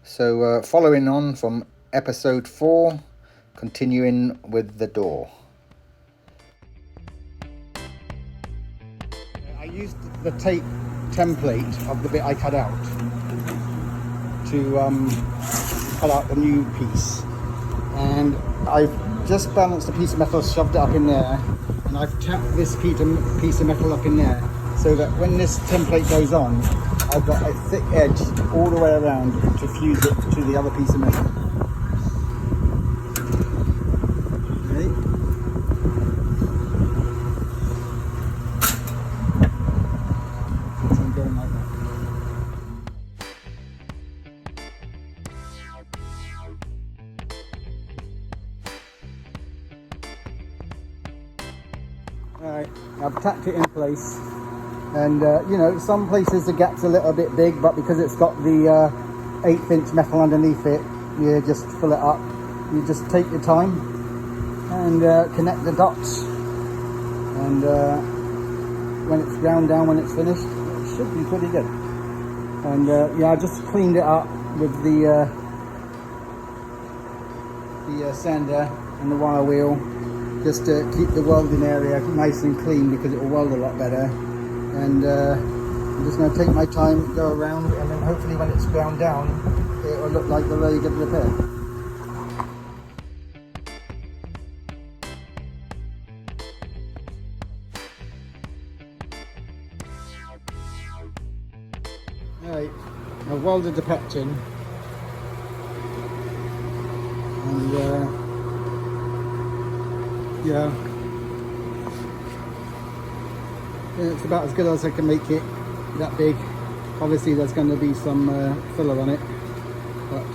So following on from episode 4, continuing with the door. I used the tape template of the bit I cut out to cut out the new piece, and I've just balanced a piece of metal, shoved it up in there, and I've tapped this piece of metal up in there so that when this template goes on, I've got a thick edge all the way around to fuse it to the other piece of metal. Okay. So I'm going like that. Alright, I've tacked it in place. And you know, some places the gap's a little bit big, but because it's got the 1/8 inch metal underneath it, you just fill it up. You just take your time and connect the dots, and when it's ground down, when it's finished, it should be pretty good. And yeah, I just cleaned it up with the sander and the wire wheel, just to keep the welding area nice and clean, because it will weld a lot better. And I'm just going to take my time, go around, and then hopefully when it's ground down, it will look like a very good repair. Alright, I've welded the patch in, and yeah. It's about as good as I can make it, that big. Obviously there's going to be some filler on it, but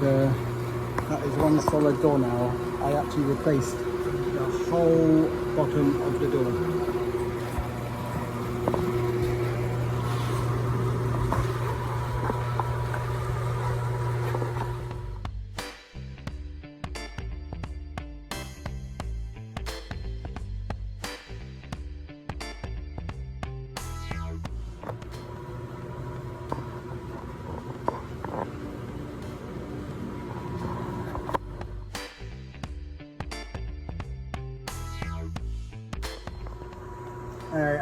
that is one solid door now. I actually replaced the whole bottom of the door.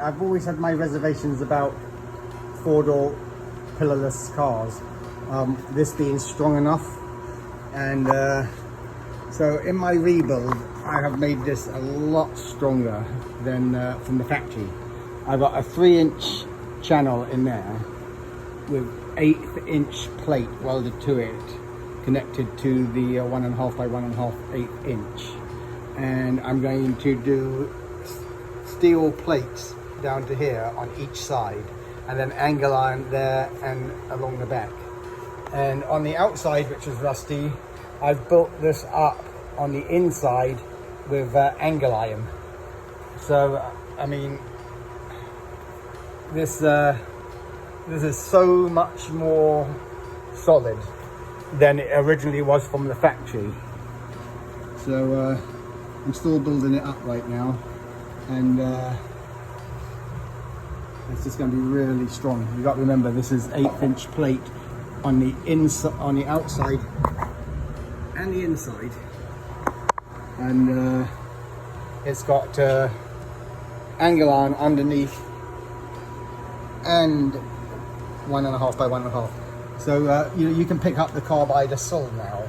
I've always had my reservations about four-door pillarless cars, this being strong enough, and so in my rebuild I have made this a lot stronger than from the factory. I've got a 3-inch channel in there with 1/8 inch plate welded to it, connected to the 1.5 by 1.5 1/8 inch, and I'm going to do steel plates down to here on each side, and then angle iron there and along the back. And on the outside, which is rusty, I've built this up on the inside with angle iron. So I mean, this is so much more solid than it originally was from the factory. So I'm still building it up right now, and it's just going to be really strong. You got to remember, this is 1/8 inch plate on the inside, on the outside and the inside, and it's got angle iron underneath and 1.5 by 1.5. So you can pick up the car by the sole now.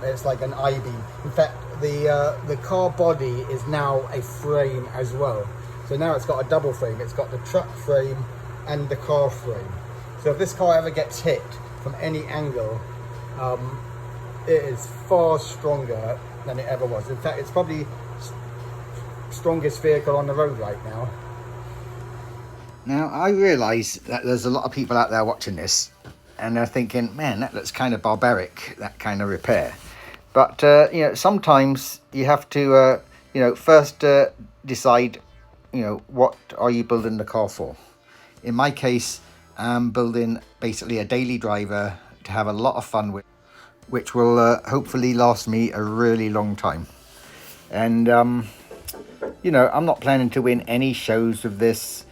It's like an I-beam. In fact, the car body is now a frame as well. So now it's got a double frame. It's got the truck frame and the car frame. So if this car ever gets hit from any angle, it is far stronger than it ever was. In fact, it's probably strongest vehicle on the road right now. Now, I realise that there's a lot of people out there watching this, and they're thinking, man, that looks kind of barbaric, that kind of repair. But, you know, sometimes you have to, you know, first decide, you know, what are you building the car for? In my case, I'm building basically a daily driver to have a lot of fun with, which will hopefully last me a really long time. And, you know, I'm not planning to win any shows with this.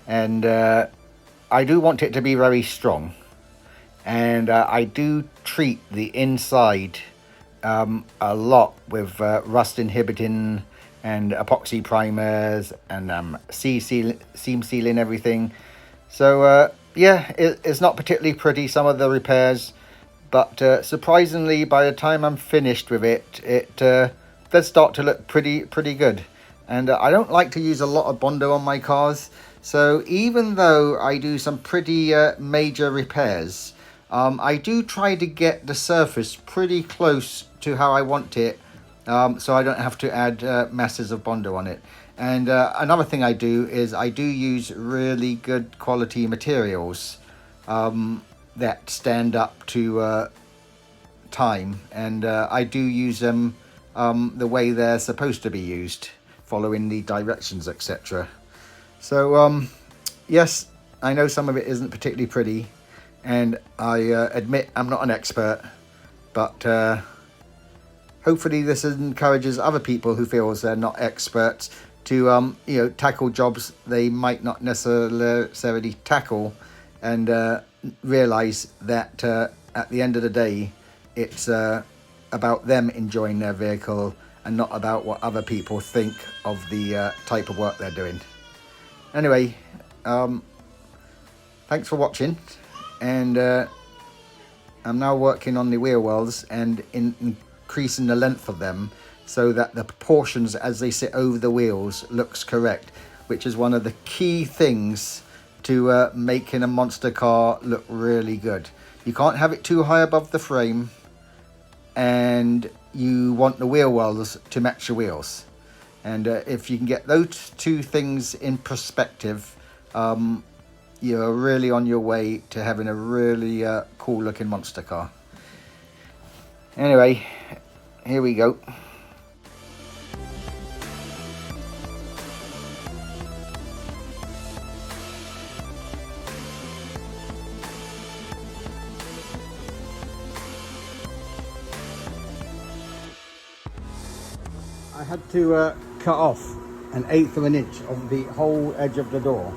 And I do want it to be very strong. And I do treat the inside a lot with rust inhibiting and epoxy primers and seam sealing everything. So yeah, it's not particularly pretty, some of the repairs, but surprisingly, by the time I'm finished with it, it does start to look pretty good. And I don't like to use a lot of Bondo on my cars, so even though I do some pretty major repairs, I do try to get the surface pretty close to how I want it, so I don't have to add masses of Bondo on it. And another thing I do is I do use really good quality materials that stand up to time, and I do use them the way they're supposed to be used, following the directions, etc. So yes, I know some of it isn't particularly pretty, and I admit I'm not an expert, but hopefully this encourages other people who feel they're not experts to tackle jobs they might not necessarily tackle, and realize that at the end of the day, it's about them enjoying their vehicle and not about what other people think of the type of work they're doing. Anyway, thanks for watching, and I'm now working on the wheel wells and increasing the length of them so that the proportions as they sit over the wheels looks correct, which is one of the key things to making a monster car look really good. You can't have it too high above the frame, and you want the wheel wells to match the wheels. And if you can get those two things in perspective, you're really on your way to having a really cool looking monster car. Anyway, here we go. I had to cut off 1/8 of an inch of the whole edge of the door.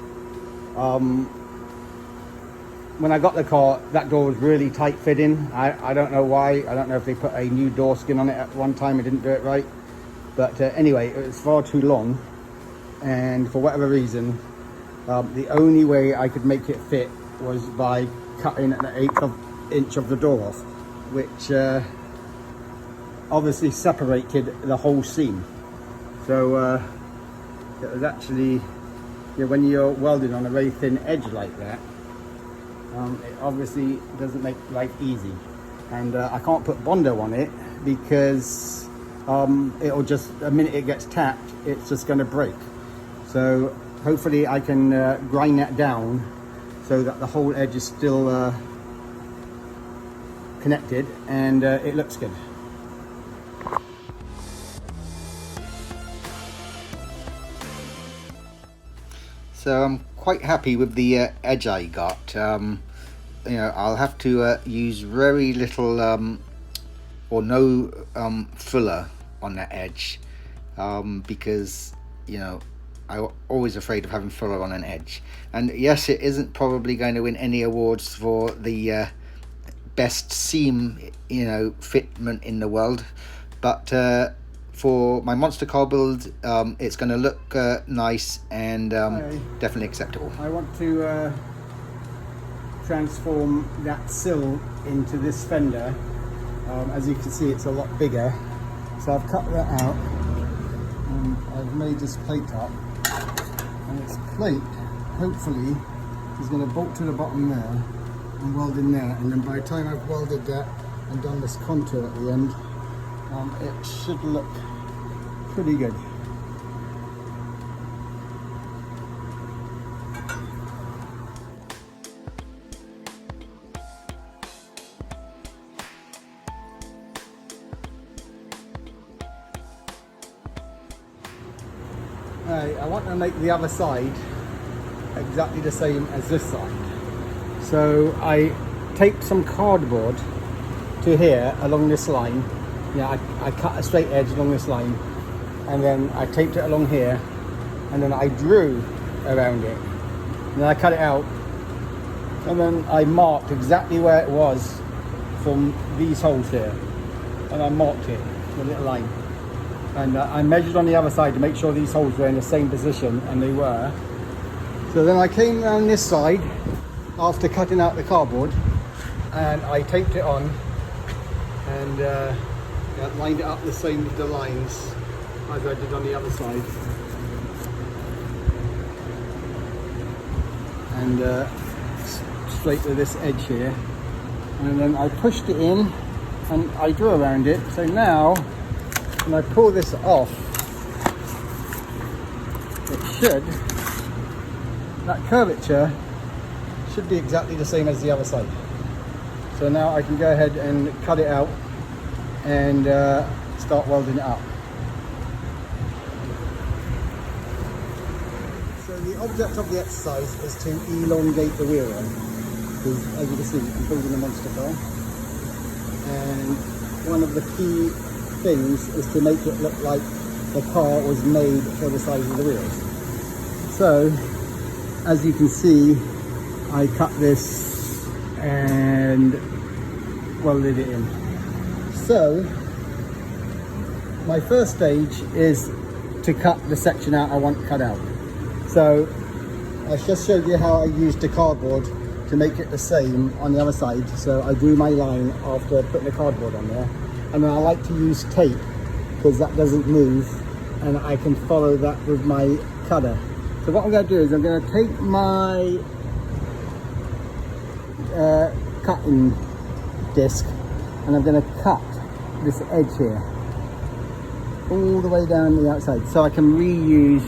When I got the car, that door was really tight fitting. I don't know why. I don't know if they put a new door skin on it at one time and didn't do it right. But anyway, it was far too long. And for whatever reason, the only way I could make it fit was by cutting 1/8 inch of the door off, which obviously separated the whole seam. So it was actually, when you're welding on a very thin edge like that, it obviously doesn't make life easy. And I can't put Bondo on it because it'll just, the minute it gets tapped, it's just going to break. So hopefully I can grind that down so that the whole edge is still connected, and it looks good. So I'm quite happy with the edge I got. I'll have to use very little or no filler on that edge, because I'm always afraid of having filler on an edge. And yes, it isn't probably going to win any awards for the best seam fitment in the world, but for my monster car build, it's going to look nice and definitely acceptable. I want to transform that sill into this fender. As you can see, it's a lot bigger. So I've cut that out, and I've made this plate top. And this plate, hopefully, is going to bolt to the bottom there and weld in there. And then by the time I've welded that and done this contour at the end, it should look pretty good. I want to make the other side exactly the same as this side. So I taped some cardboard to here along this line. I cut a straight edge along this line, and then I taped it along here, and then I drew around it, and then I cut it out, and then I marked exactly where it was from these holes here, and I marked it with a little line. And I measured on the other side to make sure these holes were in the same position, and they were. So then I came down this side after cutting out the cardboard, and I taped it on, and lined it up the same with the lines as I did on the other side. And straight to this edge here, and then I pushed it in and I drew around it. So now when I pull this off, that curvature should be exactly the same as the other side. So now I can go ahead and cut it out and start welding it up. So the object of the exercise is to elongate the wheel arm, because as you can see, I'm building a monster car, and one of the key things is to make it look like the car was made for the size of the wheels. So as you can see, I cut this and welded it in. So my first stage is to cut the section out I want cut out. So I just showed you how I used the cardboard to make it the same on the other side. So I drew my line after putting the cardboard on there, and then I like to use tape because that doesn't move, and I can follow that with my cutter. So what I'm going to do is I'm going to take my cutting disc, and I'm going to cut this edge here all the way down the outside, so I can reuse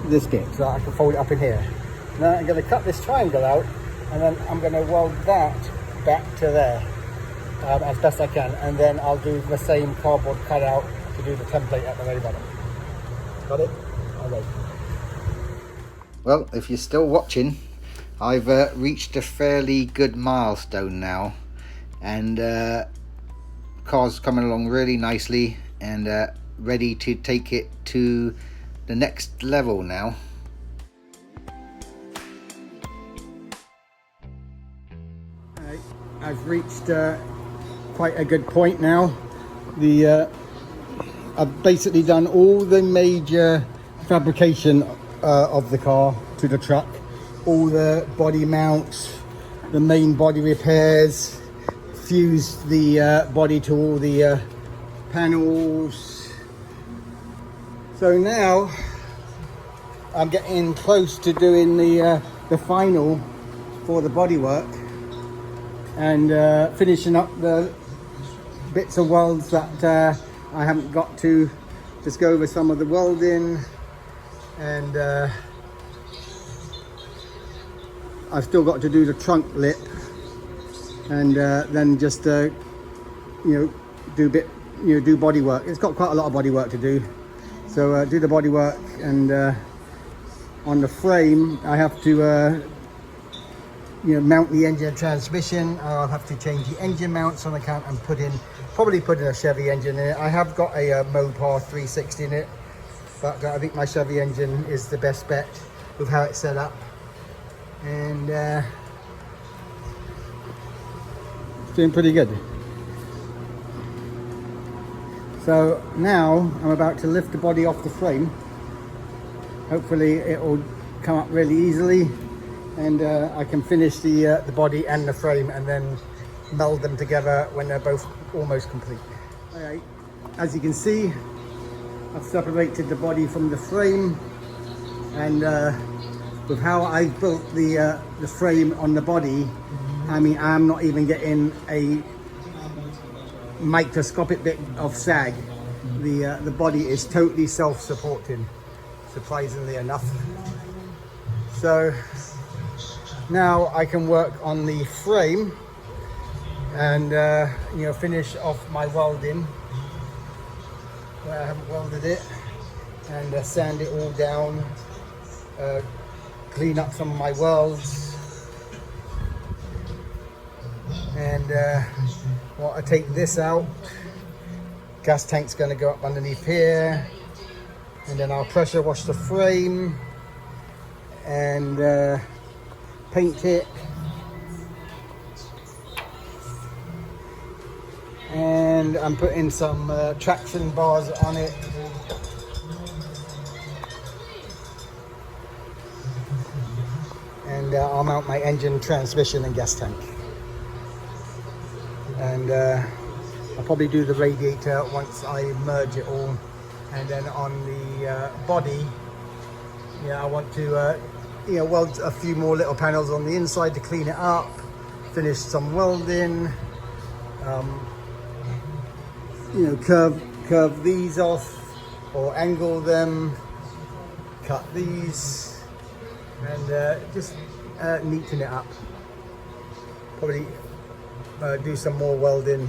this bit, so I can fold it up in here. Now I'm going to cut this triangle out, and then I'm going to weld that back to there as best I can, and then I'll do the same cardboard cutout to do the template at the very bottom. Got it? Okay. Well, if you're still watching, I've reached a fairly good milestone now, and car's coming along really nicely and ready to take it to the next level now. I've reached quite a good point now. I've basically done all the major fabrication of the car to the truck, all the body mounts, the main body repairs, fused the body to all the panels. So now I'm getting close to doing the final for the bodywork, and finishing up the bits of welds that I haven't got to. Just go over some of the welding, and I've still got to do the trunk lip, and then just do body work. It's got quite a lot of body work to do, so do the body work, and on the frame I have to mount the engine and transmission. I'll have to change the engine mounts on account and probably put in a Chevy engine in it. I have got a Mopar 360 in it, but I think my Chevy engine is the best bet with how it's set up, and it's doing pretty good. So now I'm about to lift the body off the frame. Hopefully it will come up really easily, and I can finish the body and the frame, and then meld them together when they're both almost complete. Okay. As you can see, I've separated the body from the frame, and with how I built the frame on the body, I mean, I'm not even getting a microscopic bit of sag. The body is totally self-supporting, surprisingly enough. So now I can work on the frame and finish off my welding where I haven't welded it, and sand it all down, clean up some of my welds, and I take this out. Gas tank's going to go up underneath here, and then I'll pressure wash the frame and paint it, And I'm putting some traction bars on it. And I'll mount my engine, transmission and gas tank. And I'll probably do the radiator once I merge it all. And then on the body, I want to weld a few more little panels on the inside to clean it up, finish some welding, curve these off or angle them, cut these, and just neaten it up. Probably do some more welding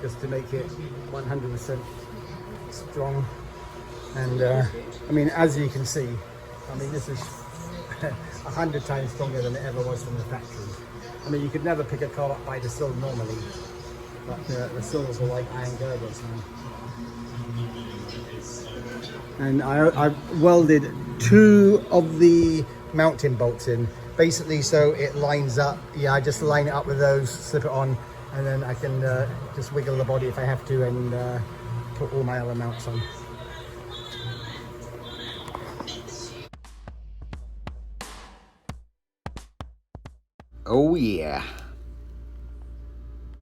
just to make it 100% strong. And I mean, as you can see, I mean, this is 100 times stronger than it ever was from the factory. I mean, you could never pick a car up by the sill normally, but the sills are like iron girders now. And I've welded 2 of the mounting bolts in, basically so it lines up. I just line it up with those, slip it on, and then I can just wiggle the body if I have to, and put all my other mounts on. Oh yeah.